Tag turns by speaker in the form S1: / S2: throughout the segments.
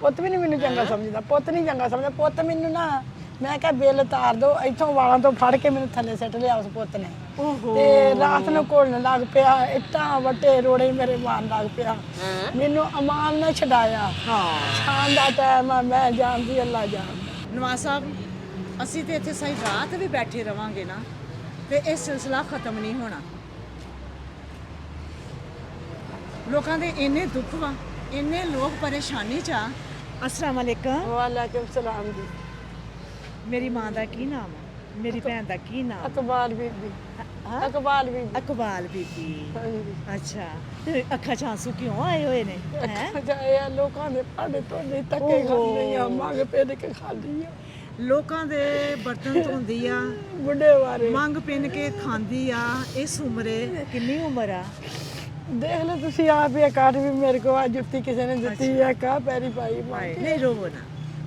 S1: ਪੁੱਤ ਵੀ ਨਹੀਂ ਮੈਨੂੰ ਚੰਗਾ ਸਮਝਦਾ, ਪੁੱਤ ਨਹੀਂ ਚੰਗਾ ਸਮਝਦਾ। ਪੁੱਤ ਮੈਨੂੰ ਨਾ ਮੈਂ ਕਿਹਾ ਬਿੱਲ ਤਾਰ ਦੋ, ਇੱਥੋਂ ਵਾਲਾਂ ਤੋਂ ਫੜ ਕੇ ਮੈਨੂੰ ਥੱਲੇ ਸੁੱਟ ਲਿਆ ਉਸ ਪੁੱਤ ਨੇ। ਤੇ ਰਾਤ ਨੂੰ ਘੋਲਣ ਲੱਗ ਪਿਆ, ਇੱਟਾਂ ਵੱਟੇ ਰੋੜੇ ਮੇਰੇ ਮਾਰਨ ਲੱਗ ਪਿਆ। ਮੈਨੂੰ ਅਮਾਨ ਨੇ ਛਡਾਇਆ। ਸ਼ਾਮ ਦਾ ਟਾਈਮ ਆ, ਮੈਂ ਜਾਣਦੀ ਅੱਲਾ ਜਾਣਦਾ।
S2: ਨਵਾਜ਼ ਸਾਹਿਬ, ਅਸੀਂ ਤੇ ਇੱਥੇ ਸਹੀ ਰਾਤ ਵੀ ਬੈਠੇ ਰਵਾਂਗੇ ਨਾ ਤੇ ਇਹ ਸਿਲਸਿਲਾ ਖਤਮ ਨਹੀਂ ਹੋਣਾ। ਲੋਕਾਂ ਦੇ ਇੰਨੇ ਦੁੱਖ ਵਾ, ਇੰਨੇ ਲੋਕ ਪਰੇਸ਼ਾਨੀ ਚ ਆ। अस्सलाम वालेकुम।
S1: ਵਾਲੇਕੁਮ ਸਲਾਮ ਜੀ।
S2: ਮੇਰੀ ਮਾਂ ਦਾ ਕੀ ਨਾਮ ਹੈ? ਮੇਰੀ ਭੈਣ ਦਾ ਕੀ ਨਾਮ?
S1: ਅਕਬਾਲ ਬੀਬੀ। ਅਕਬਾਲ ਬੀਬੀ।
S2: ਅਕਬਾਲ ਬੀਬੀ।
S1: ਹਾਂਜੀ।
S2: ਅੱਛਾ, ਤੇ ਅੱਖਾਂ 'ਚ ਆਂਸੂ ਕਿਉਂ ਆਏ ਹੋਏ ਨੇ?
S1: ਜਾਇਆ ਲੋਕਾਂ ਦੇ ਭਾਂਡੇ ਧੋਂਦੇ ਧੱਕੇ ਖਾਂਦੀ ਆ, ਮੰਗ ਪਿੰਨ ਕੇ ਖਾਂਦੀ ਆ।
S2: ਲੋਕਾਂ ਦੇ ਬਰਤਨ ਧੋਂਦੀ ਆ,
S1: ਬੁੱਢੇ ਵਾਰੇ
S2: ਮੰਗ ਪਿੰਨ ਕੇ ਖਾਂਦੀ ਆ। ਇਸ ਉਮਰੇ ਕਿੰਨੀ ਉਮਰ ਆ?
S1: ਦੇਖ ਲਓ ਤੁਸੀਂ ਆਪ ਹੀ, ਕਾਟ ਵੀ ਮੇਰੇ ਕੋਲ ਆ ਜੁੱਤੀ ਕਿਸੇ ਨੇ ਦਿੱਤੀ ਆ, ਕਾ ਪੈਰੀ ਪਾਈ ਮਾਈ।
S2: ਨਹੀਂ ਰੋਵੋ ਨਾ,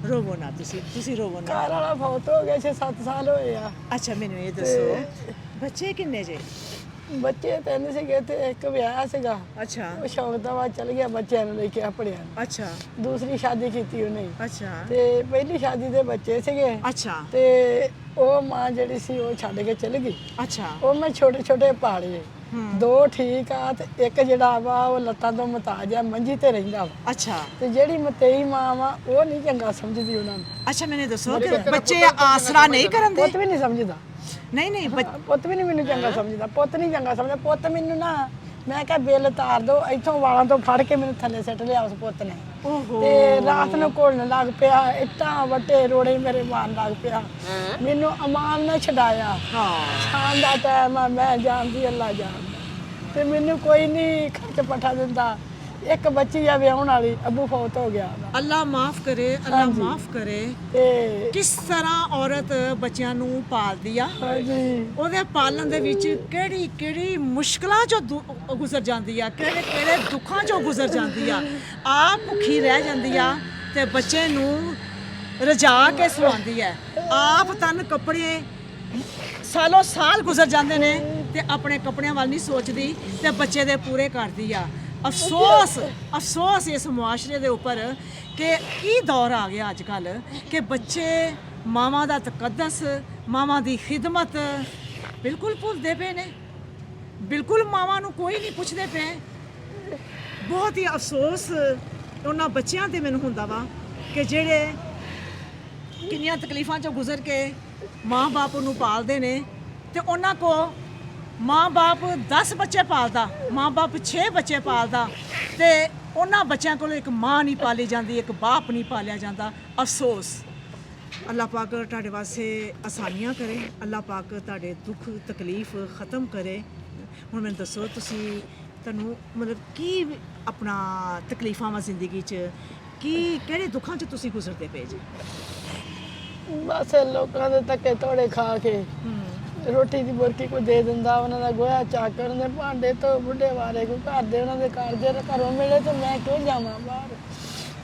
S2: ਰੋਵੋ ਨਾ, ਤੁਸੀਂ ਰੋਵੋ ਨਾ।
S1: ਘਰ ਵਾਲਾ ਫੌਤ ਹੋ ਗਿਆ, 6-7 ਸਾਲ ਹੋਏ ਆ।
S2: ਅੱਛਾ, ਮੈਨੂੰ ਇਹ ਦੱਸੋ ਬੱਚੇ ਕਿੰਨੇ ਜੇ?
S1: ਬੱਚੇ 3 ਸੀਗੇ ਤੇ ਇੱਕ ਵਿਆਹ ਸੀਗਾ।
S2: ਅੱਛਾ
S1: ਉਹ ਸ਼ੌਕ ਦਾ ਬਾਅਦ ਚਲ ਗਿਆ ਬੱਚਿਆਂ ਨੂੰ ਲੈ ਕੇ ਆਪਣਿਆਂ ਨੂੰ।
S2: ਅੱਛਾ
S1: ਦੂਸਰੀ ਸ਼ਾਦੀ ਕੀਤੀ ਉਹਨੇ।
S2: ਅੱਛਾ
S1: ਤੇ ਪਹਿਲੀ ਸ਼ਾਦੀ ਦੇ ਬੱਚੇ ਸੀਗੇ।
S2: ਅੱਛਾ
S1: ਤੇ ਉਹ ਮਾਂ ਜਿਹੜੀ ਸੀ ਉਹ ਛੱਡ ਕੇ ਚਲ ਗਈ।
S2: ਅੱਛਾ
S1: ਉਹ ਮੈਂ ਛੋਟੇ ਛੋਟੇ ਪਾਲੇ, 2 ਠੀਕ ਆ ਤੇ ਇੱਕ ਜਿਹੜਾ ਵਾ ਉਹ ਲੱਤਾਂ ਤੋਂ ਮਤਾਜ ਆ, ਮੰਜੀ ਤੇ ਰਹਿੰਦਾ ਵਾ।
S2: ਅੱਛਾ
S1: ਤੇ ਜਿਹੜੀ ਮਤੇਈ ਮਾਂ ਵਾ ਉਹ ਨਹੀਂ ਚੰਗਾ ਸਮਝਦੀ ਉਹਨਾਂ ਨੂੰ।
S2: ਅੱਛਾ, ਮੈਨੂੰ ਦੱਸੋ ਕਿ ਬੱਚੇ ਆਸਰਾ ਨਹੀਂ ਕਰਨ ਦੇ?
S1: ਪੁੱਤ ਵੀ ਨਹੀਂ ਸਮਝਦਾ।
S2: ਨਹੀਂ
S1: ਪੁੱਤ ਵੀ ਨਹੀਂ ਮੈਨੂੰ ਚੰਗਾ ਸਮਝਦਾ, ਪੁੱਤ ਨਹੀਂ ਚੰਗਾ ਸਮਝਦਾ। ਪੁੱਤ ਮੈਨੂੰ ਨਾ ਮੈਂ ਕਿਹਾ ਬਿੱਲ ਤਾਰ ਦੋ, ਇੱਥੋਂ ਵਾਲਾਂ ਤੋਂ ਫੜ ਕੇ ਮੈਨੂੰ ਥੱਲੇ ਸੁੱਟ ਲਿਆ ਉਸ ਪੁੱਤ ਨੇ। ਤੇ ਰਾਤ ਨੂੰ ਘੋਲਣ ਲੱਗ ਪਿਆ, ਇੱਟਾਂ ਵੱਟੇ ਰੋੜੇ ਮੇਰੇ ਮਾਰਨ ਲੱਗ ਪਿਆ। ਮੈਨੂੰ ਅਮਾਨ ਨੇ ਛਡਾਇਆ। ਸ਼ਾਮ ਦਾ ਟਾਈਮ ਆ, ਮੈਂ ਜਾਣਦੀ ਅੱਲਾ ਜਾਣਦਾ। ਤੇ ਮੈਨੂੰ ਕੋਈ ਨਹੀਂ ਖਰਚ ਪਠਾ ਦਿੰਦਾ। ਇੱਕ ਬੱਚੀ ਆ ਵਿਆਹਣ ਵਾਲੀ, ਅੱਬੂ ਫੌਤ ਹੋ ਗਿਆ।
S2: ਅੱਲਾ ਮਾਫ ਕਰੇ, ਅੱਲਾ ਮਾਫ ਕਰੇ।
S1: ਤੇ
S2: ਕਿਸ ਤਰ੍ਹਾਂ ਔਰਤ ਬੱਚਿਆਂ ਨੂੰ ਪਾਲਦੀ ਆ,
S1: ਹਾਂਜੀ
S2: ਉਹਦੇ ਪਾਲਣ ਦੇ ਵਿੱਚ ਕਿਹੜੀ ਕਿਹੜੀ ਮੁਸ਼ਕਲਾਂ ਚੋਂ ਗੁਜ਼ਰ ਜਾਂਦੀ ਆ, ਕਿਹੜੇ ਕਿਹੜੇ ਦੁੱਖਾਂ ਚੋਂ ਗੁਜ਼ਰ ਜਾਂਦੀ ਆ। ਆਪ ਭੁੱਖੀ ਰਹਿ ਜਾਂਦੀ ਆ ਤੇ ਬੱਚੇ ਨੂੰ ਰਜਾ ਕੇ ਸਵਾਉਂਦੀ ਹੈ। ਆਪ ਤਨ ਕੱਪੜੇ ਸਾਲੋਂ ਸਾਲ ਗੁਜ਼ਰ ਜਾਂਦੇ ਨੇ ਤੇ ਆਪਣੇ ਕੱਪੜਿਆਂ ਵੱਲ ਨਹੀਂ ਸੋਚਦੀ ਤੇ ਬੱਚੇ ਦੇ ਪੂਰੇ ਕਰਦੀ ਆ। ਅਫਸੋਸ ਇਸ ਮੁਆਸ਼ਰੇ ਦੇ ਉੱਪਰ ਕਿ ਕੀ ਦੌਰ ਆ ਗਿਆ ਅੱਜ ਕੱਲ ਕਿ ਬੱਚੇ ਮਾਵਾਂ ਦਾ ਤਕੱਦਸ, ਮਾਵਾਂ ਦੀ ਖਿਦਮਤ ਬਿਲਕੁਲ ਭੁੱਲਦੇ ਪਏ ਨੇ। ਬਿਲਕੁਲ ਮਾਵਾਂ ਨੂੰ ਕੋਈ ਨਹੀਂ ਪੁੱਛਦੇ ਪਏ। ਬਹੁਤ ਹੀ ਅਫਸੋਸ ਉਹਨਾਂ ਬੱਚਿਆਂ ਤੇ ਮੈਨੂੰ ਹੁੰਦਾ ਵਾ ਕਿ ਜਿਹੜੇ ਕਿੰਨੀਆਂ ਤਕਲੀਫਾਂ ਚੋਂ ਗੁਜ਼ਰ ਕੇ ਮਾਂ-ਬਾਪ ਨੂੰ ਪਾਲਦੇ ਨੇ ਤੇ ਉਹਨਾਂ ਕੋ ਮਾਂ-ਬਾਪ 10 ਬੱਚੇ ਪਾਲਦਾ, ਮਾਂ-ਬਾਪ 6 ਬੱਚੇ ਪਾਲਦਾ ਤੇ ਉਹਨਾਂ ਬੱਚਿਆਂ ਕੋਲ ਇੱਕ ਮਾਂ ਨਹੀਂ ਪਾਲੀ ਜਾਂਦੀ, ਇੱਕ ਬਾਪ ਨਹੀਂ ਪਾਲਿਆ ਜਾਂਦਾ। ਅਫਸੋਸ। ਅੱਲਾਹ ਪਾਕ ਤੁਹਾਡੇ ਵਾਸਤੇ ਆਸਾਨੀਆਂ ਕਰੇ, ਅੱਲਾਹ ਪਾਕ ਤੁਹਾਡੇ ਦੁੱਖ ਤਕਲੀਫ ਖਤਮ ਕਰੇ। ਹੁਣ ਮੈਨੂੰ ਦੱਸੋ ਤੁਸੀਂ ਤੁਹਾਨੂੰ ਮਤਲਬ ਕੀ ਆਪਣਾ ਤਕਲੀਫਾਂ ਵਾ ਜ਼ਿੰਦਗੀ 'ਚ, ਕੀ ਕਿਹੜੇ ਦੁੱਖਾਂ 'ਚ ਤੁਸੀਂ ਗੁਜ਼ਰਦੇ ਪਏ ਜੀ?
S1: ਬਸ ਲੋਕਾਂ ਦੇ ਧੱਕੇ ਧੋੜੇ ਖਾ ਕੇ ਰੋਟੀ ਦੀ ਬੁਰਕੀ ਕੋਈ ਦੇ ਦਿੰਦਾ, ਉਹਨਾਂ ਦਾ ਗੋਹਾ ਚੱਕ ਕਰਨ ਦੇ ਭਾਂਡੇ ਤੋਂ ਬੁੱਢੇ ਵਾਰੇ ਕੋਈ ਘਰ ਦੇ ਉਹਨਾਂ ਦੇ ਕਾਰਜੇ ਘਰੋਂ ਮਿਲੇ ਤੇ ਮੈਂ ਕਿਉਂ ਜਾਵਾਂ ਬਾਹਰ।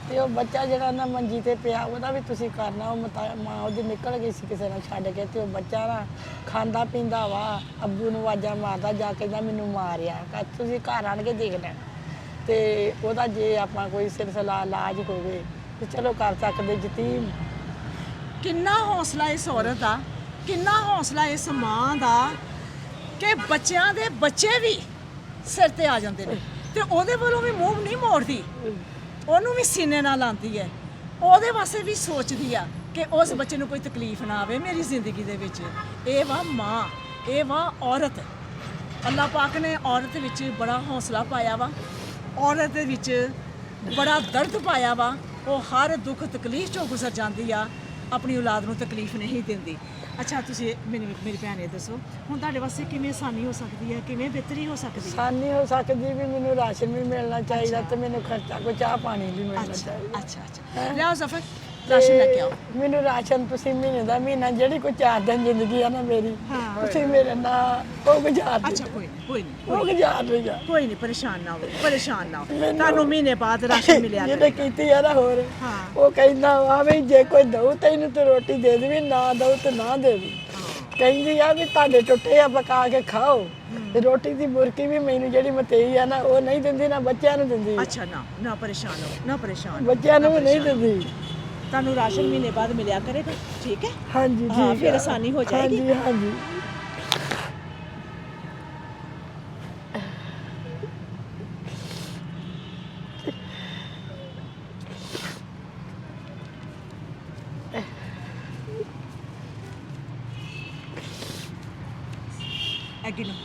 S1: ਤੇ ਉਹ ਬੱਚਾ ਜਿਹੜਾ ਨਾ ਮੰਜੀ ਤੇ ਪਿਆ, ਉਹਦਾ ਵੀ ਤੁਸੀਂ ਕਰਨਾ। ਉਹ ਮਾਂ ਉਹਦੀ ਨਿਕਲ ਗਈ ਸੀ ਕਿਸੇ ਨਾਲ ਛੱਡ ਕੇ, ਤੇ ਉਹ ਬੱਚਾ ਨਾ ਖਾਂਦਾ ਪੀਂਦਾ ਵਾ, ਅੱਬੂ ਨੂੰ ਆਵਾਜ਼ਾਂ ਮਾਰਦਾ ਜਾ ਕੇ, ਕਹਿੰਦਾ ਮੈਨੂੰ ਮਾਰਿਆ। ਤੁਸੀਂ ਘਰ ਆਣ ਕੇ ਦੇਖ ਲੈਣਾ। ਤੇ ਉਹਦਾ ਜੇ ਆਪਾਂ ਕੋਈ ਸਿਲਸਿਲਾ ਇਲਾਜ ਹੋਵੇ ਤੇ ਚਲੋ ਕਰ ਸਕਦੇ। ਯਤੀਮ
S2: ਕਿੰਨਾ ਹੌਸਲਾ ਇਸ ਔਰਤ ਦਾ, ਕਿੰਨਾ ਹੌਸਲਾ ਇਸ ਮਾਂ ਦਾ ਕਿ ਬੱਚਿਆਂ ਦੇ ਬੱਚੇ ਵੀ ਸਿਰ ਤੇ ਆ ਜਾਂਦੇ ਨੇ ਤੇ ਉਹਦੇ ਵੱਲੋਂ ਵੀ ਮੂੰਹ ਨਹੀਂ ਮੋੜਦੀ, ਉਹਨੂੰ ਵੀ ਸੀਨੇ ਨਾਲ ਲਾਉਂਦੀ ਹੈ, ਉਹਦੇ ਵਾਸਤੇ ਵੀ ਸੋਚਦੀ ਆ ਕਿ ਉਸ ਬੱਚੇ ਨੂੰ ਕੋਈ ਤਕਲੀਫ ਨਾ ਆਵੇ ਮੇਰੀ ਜ਼ਿੰਦਗੀ ਦੇ ਵਿੱਚ। ਇਹ ਵਾ ਮਾਂ, ਇਹ ਵਾ ਔਰਤ। ਅੱਲਾਹ ਪਾਕ ਨੇ ਔਰਤ ਵਿੱਚ ਬੜਾ ਹੌਸਲਾ ਪਾਇਆ ਵਾ, ਔਰਤ ਦੇ ਵਿੱਚ ਬੜਾ ਦਰਦ ਪਾਇਆ ਵਾ। ਉਹ ਹਰ ਦੁੱਖ ਤਕਲੀਫ ਚੋਂ ਗੁਜ਼ਰ ਜਾਂਦੀ ਆ, ਆਪਣੀ ਔਲਾਦ ਨੂੰ ਤਕਲੀਫ ਨਹੀਂ ਦਿੰਦੀ। ਅੱਛਾ, ਤੁਸੀਂ ਮੇਰੀ ਭੈਣ ਇਹ ਦੱਸੋ ਹੁਣ ਤੁਹਾਡੇ ਵਾਸਤੇ ਕਿਵੇਂ ਆਸਾਨੀ ਹੋ ਸਕਦੀ ਹੈ, ਕਿਵੇਂ ਬਿਹਤਰੀ ਹੋ ਸਕਦੀ ਹੈ?
S1: ਆਸਾਨੀ ਹੋ ਸਕਦੀ ਵੀ ਮੈਨੂੰ ਰਾਸ਼ਨ ਵੀ ਮਿਲਣਾ ਚਾਹੀਦਾ ਤੇ ਮੈਨੂੰ ਖਰਚਾ ਕੋਈ ਚਾਹ ਪਾਣੀ ਵੀ ਮਿਲਣਾ ਚਾਹੀਦਾ।
S2: ਅੱਛਾ ਲਿਆਓ ਜ਼ਫਰ, ਰਾਸ਼ਨ ਲੈ ਕੇ ਆਓ।
S1: ਮੈਨੂੰ ਰਾਸ਼ਨ ਤੁਸੀਂ ਮਹੀਨਾ ਜਿਹੜੀ ਕੋਈ 4 ਦਿਨ ਜ਼ਿੰਦਗੀ ਆ ਨਾ ਮੇਰੀ, ਤੁਸੀਂ ਮੇਰੇ ਨਾਲ ਉਹ ਗੁਜ਼ਾਰ ਦਿਓ।
S2: ਅੱਛਾ ਕੋਈ ਨਹੀਂ
S1: ਉਹ ਗੁਜ਼ਾਰ ਲਿਆ।
S2: ਕੋਈ ਨਹੀਂ, ਪਰੇਸ਼ਾਨ ਨਾ ਹੋਵੇ, ਪਰੇਸ਼ਾਨ ਨਾ ਹੋ। ਤੁਹਾਨੂੰ ਮਹੀਨੇ ਬਾਅਦ ਰਾਸ਼ਨ ਮਿਲਿਆ
S1: ਜਿਹਨੇ ਕੀਤੀ ਆ ਨਾ ਹੋਰ, ਉਹ ਕਹਿੰਦਾ ਵਾ ਵੀ ਜੇ ਕੋਈ ਦਊ ਤੈਨੂੰ ਤੇ ਰੋਟੀ ਦੇ ਦੇਵੀ, ਨਾ ਦਊ ਤੇ ਨਾ ਦੇਵੀ। ਕਹਿੰਦੀ ਆ ਵੀ ਤੁਹਾਡੇ ਟੁੱਟੇ ਆ ਪਕਾ ਕੇ ਖਾਓ ਤੇ ਰੋਟੀ ਦੀ ਬੁਰਕੀ ਵੀ ਮੈਨੂੰ ਜਿਹੜੀ ਮਤੇਈ ਆ ਨਾ ਉਹ ਨਹੀਂ ਦਿੰਦੀ ਨਾ ਬੱਚਿਆਂ ਨੂੰ ਦਿੰਦੀ
S2: ਅੱਛਾ ਨਾ ਪਰੇਸ਼ਾਨ ਹੋ ਨਾ ਪਰੇਸ਼ਾਨ ਹੋ।
S1: ਬੱਚਿਆਂ ਨੂੰ ਵੀ ਨਹੀਂ ਦਿੰਦੀ
S2: ਤੁਹਾਨੂੰ ਰਾਸ਼ਨ ਮਹੀਨੇ ਬਾਅਦ ਮਿਲਿਆ ਕਰੇਗਾ ਠੀਕ ਹੈ
S1: ਹਾਂਜੀ
S2: ਹਾਂ
S1: ਠੀਕ
S2: ਫਿਰ
S1: ਆ।
S2: ਆਸਾਨੀ ਹੋ ਜਾਏਗੀ
S1: ਹਾਂਜੀ ਹਾਂਜੀ
S2: ਅੱਗੇ ਨੂੰ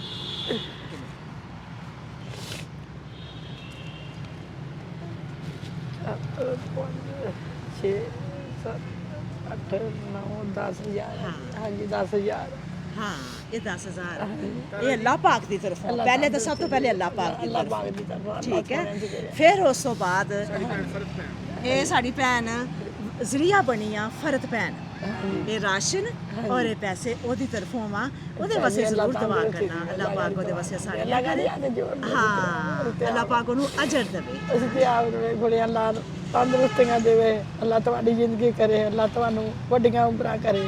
S1: ਛੇ ਸੱਤ ਅੱਠ 9 10,000 ਹਾਂਜੀ 10,000
S2: ਹਾਂ ਇਹ 10,000 ਇਹ ਅੱਲਾਹ ਪਾਕ ਦੀ ਤਰਫੋਂ ਪਹਿਲੇ ਤਾਂ ਸਭ ਤੋਂ ਪਹਿਲੇ ਅੱਲਾਹ ਪਾਕ ਦੀ
S1: ਅੱਲਾਹ
S2: ਤਰਫੋਂ
S1: ਪਾਕ ਦੀ ਤਰਫੋਂ
S2: ਠੀਕ ਹੈ ਫਿਰ ਉਸ ਤੋਂ ਬਾਅਦ ਇਹ ਸਾਡੀ ਭੈਣ ਜ਼ਰੀਆ ਬਣੀ ਆ ਫਰਤ ਭੈਣ ਇਹ ਰਾਸ਼ਨ ਔਰ ਇਹ ਪੈਸੇ ਉਹਦੀ ਤਰਫੋਂ ਆ ਉਹਦੇ ਵਾਸਤੇ ਜ਼ਰੂਰ ਦੁਆ ਕਰਨਾ ਅੱਲਾਹ ਪਾਕ ਉਹਦੇ ਵਾਸਤੇ ਸਾਰੀਆਂ ਕਰੇ ਹਾਂ ਅੱਲਾਹ ਪਾਕ ਉਹਨੂੰ ਅਜਰ ਦੇਵੇ
S1: ਅਸੀਂ ਤੇ ਆਪ ਬੜੇ ਅੱਲਾਹ ਤੰਦਰੁਸਤੀਆਂ ਦੇਵੇ ਅੱਲਾਹ ਤੁਹਾਡੀ ਜ਼ਿੰਦਗੀ ਕਰੇ ਅੱਲਾਹ ਤੁਹਾਨੂੰ ਵੱਡੀਆਂ ਉਮਰਾਂ ਕਰੇ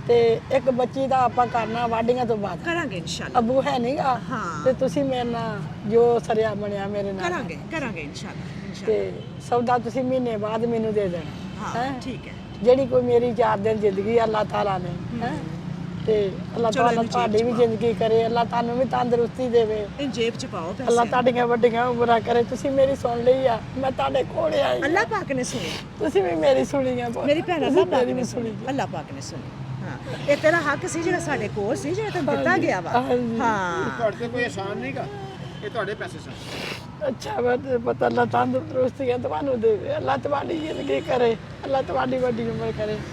S1: ਤੇ ਇੱਕ ਬੱਚੀ ਦਾ ਆਪਾਂ ਕਰਨਾ ਵਾਢੀਆਂ ਤੋਂ ਬਾਅਦ
S2: ਕਰਾਂਗੇ ਇਨਸ਼ਾਅੱਲਾ
S1: ਅੱਬੂ ਹੈ ਨਹੀਂਗਾ
S2: ਹਾਂ।
S1: ਤੇ ਤੁਸੀਂ ਮੇਰੇ ਨਾਲ ਜੋ ਸਰਿਆ ਬਣਿਆ ਮੇਰੇ ਨਾਲ
S2: ਕਰਾਂਗੇ ਇਨਸ਼ਾਅੱਲਾ
S1: ਤੇ ਸੌਦਾ ਤੁਸੀਂ ਮਹੀਨੇ ਬਾਅਦ ਮੈਨੂੰ ਦੇ ਦੇਣਾ
S2: ਹਾਂ
S1: ਹੈਂ?
S2: ਠੀਕ ਹੈ
S1: ਜਿਹੜੀ ਕੋਈ ਮੇਰੀ 4 ਦਿਨ ਜ਼ਿੰਦਗੀ ਅੱਲਾਹ ਤਾਲਾ ਨੇ ਹੈ ਤੇ ਅੱਲਾਹ
S2: ਚਲੋ
S1: ਤਾਲਾ
S2: ਇਹਨੂੰ
S1: ਤੁਹਾਡੀ ਵੀ ਜ਼ਿੰਦਗੀ ਕਰੇ ਅੱਲਾਹ ਤੁਹਾਨੂੰ ਵੀ ਤੰਦਰੁਸਤੀ ਦੇਵੇ
S2: ਇਹ ਜੇਬ ਚ ਪਾਓ
S1: ਅੱਲਾਹ
S2: ਪੈਸੇ
S1: ਤੁਹਾਡੀਆਂ ਵੱਡੀਆਂ ਉਮਰਾਂ ਕਰੇ ਤੁਸੀਂ ਮੇਰੀ ਸੁਣ ਲਈ ਆ ਮੈਂ ਤੁਹਾਡੇ ਕੋਲ ਆਈ
S2: ਅੱਲਾਹ ਪਾਕ ਨੇ ਸੁਣੀ
S1: ਤੁਸੀਂ ਵੀ ਮੇਰੀ ਸੁਣੀ ਆ
S2: ਮੇਰੀ ਭੈਣ
S1: ਤੁਸੀਂ
S2: ਅੱਲਾਹ ਪਾਕ
S1: ਮੇਰੀ
S2: ਨੇ
S1: ਵੀ
S2: ਸੁਣੀ ਅੱਲਾਹ ਪਾਕ ਨੇ ਸੁਣੀ ਹਾਂ ਇਹ ਤੇਰਾ ਹੱਕ ਸੀ ਜਿਹੜਾ ਸਾਡੇ ਕੋਲ ਸੀ ਜਿਹੜਾ ਤੈਨੂੰ ਦਿੱਤਾ ਗਿਆ ਵਾ
S1: ਹਾਂਜੀ।
S2: ਹਾਂ
S3: ਤੁਹਾਡੇ ਤੇ ਕੋਈ ਆਸਾਨ ਨਹੀਂਗਾ ਇਹ ਤੁਹਾਡੇ ਪੈਸੇ ਸਨ
S1: ਅੱਛਾ ਮੈਂ ਪਤਾ ਅੱਲਾਹ ਤੰਦਰੁਸਤੀਆਂ ਤੁਹਾਨੂੰ ਦੇਵੇ ਅੱਲਾਹ ਤੁਹਾਡੀ ਜ਼ਿੰਦਗੀ ਕਰੇ ਅੱਲਾਹ ਤੁਹਾਡੀ ਵੱਡੀ ਉਮਰ ਕਰੇ